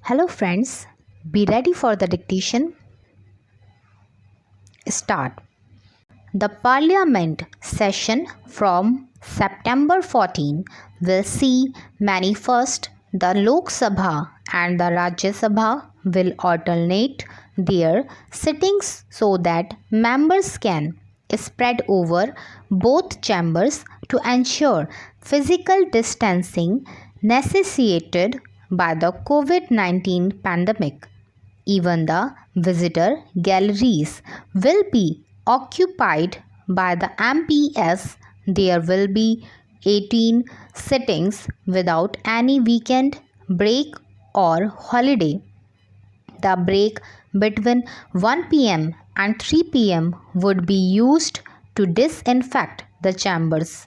Hello friends, be ready for the dictation. Start. The Parliament session from September 14 will see manifest the Lok Sabha and the Rajya Sabha will alternate their sittings so that members can spread over both chambers to ensure physical distancing necessitated by the COVID-19 pandemic. Even the visitor galleries will be occupied by the MPs. There will be 18 sittings without any weekend break or holiday. The break between 1 pm and 3 pm would be used to disinfect the chambers.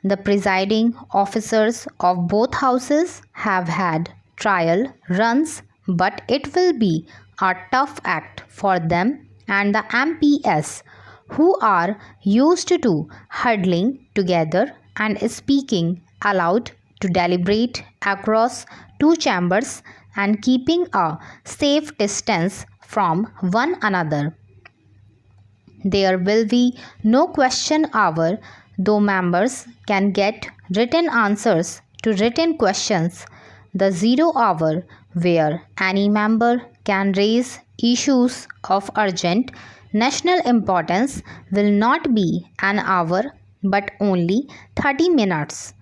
The presiding officers of both houses have had trial runs, but it will be a tough act for them and the MPs who are used to huddling together and speaking aloud to deliberate across two chambers and keeping a safe distance from one another. There will be no question hour, though members can get written answers to written questions. The zero hour, where any member can raise issues of urgent national importance, will not be an hour but only 30 minutes.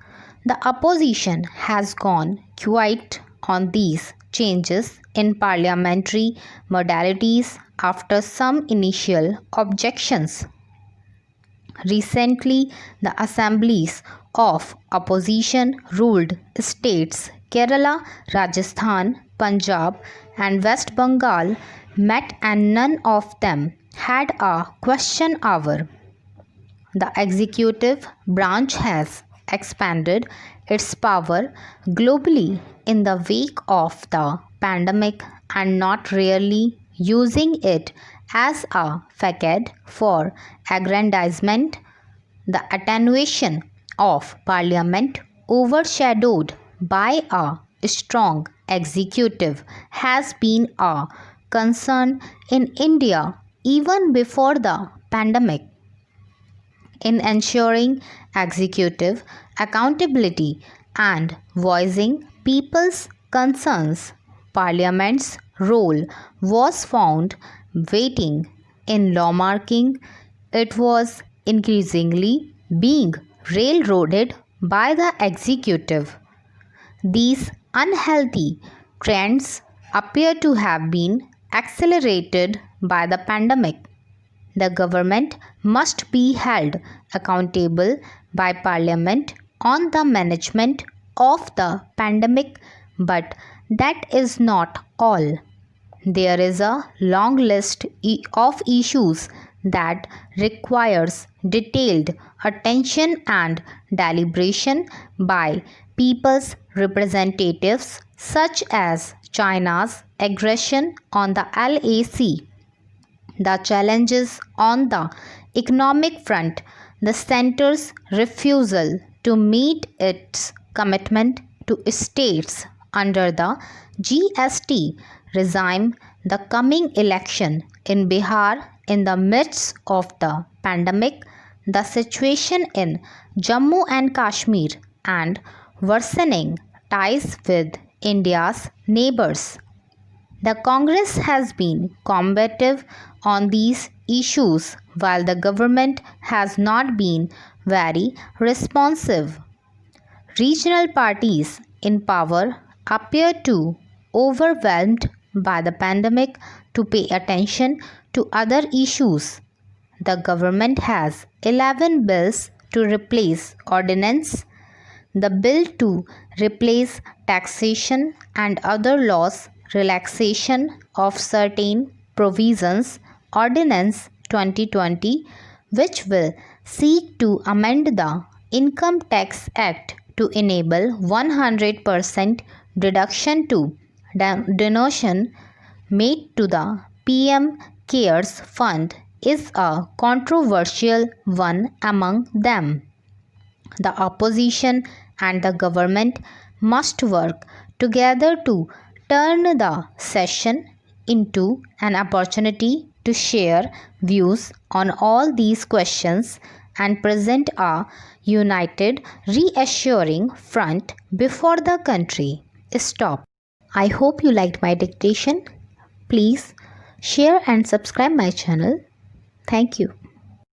The opposition has gone quiet on these changes in parliamentary modalities after some initial objections. Recently, the assemblies of opposition ruled states Kerala, Rajasthan, Punjab, and West Bengal met and none of them had a question hour. The executive branch has expanded its power globally in the wake of the pandemic and not really using it as a facade for aggrandizement. The attenuation of parliament overshadowed by a strong executive has been a concern in India even before the pandemic. In ensuring executive accountability and voicing people's concerns, Parliament's role was found waiting in lawmaking. It was increasingly being railroaded by the executive. These unhealthy trends appear to have been accelerated by the pandemic. The government must be held accountable by Parliament on the management of the pandemic, but that is not all. There is a long list of issues that requires detailed attention and deliberation by people's representatives, such as China's aggression on the LAC, the challenges on the economic front, the centre's refusal to meet its commitment to states under the GST regime, the coming election in Bihar in the midst of the pandemic, the situation in Jammu and Kashmir, and worsening ties with India's neighbors. The Congress has been combative on these issues while the government has not been very responsive. Regional parties in power appear to overwhelmed by the pandemic to pay attention to other issues. The government has 11 bills to replace ordinance. The bill to replace taxation and other laws, relaxation of certain provisions, Ordinance 2020, which will seek to amend the Income Tax Act to enable 100% deduction to donation made to the PM Cares Fund, is a controversial one among them. The opposition and the government must work together to turn the session into an opportunity to share views on all these questions and present a united, reassuring front before the country. Stop. I hope you liked my dictation. Please share and subscribe my channel. Thank you.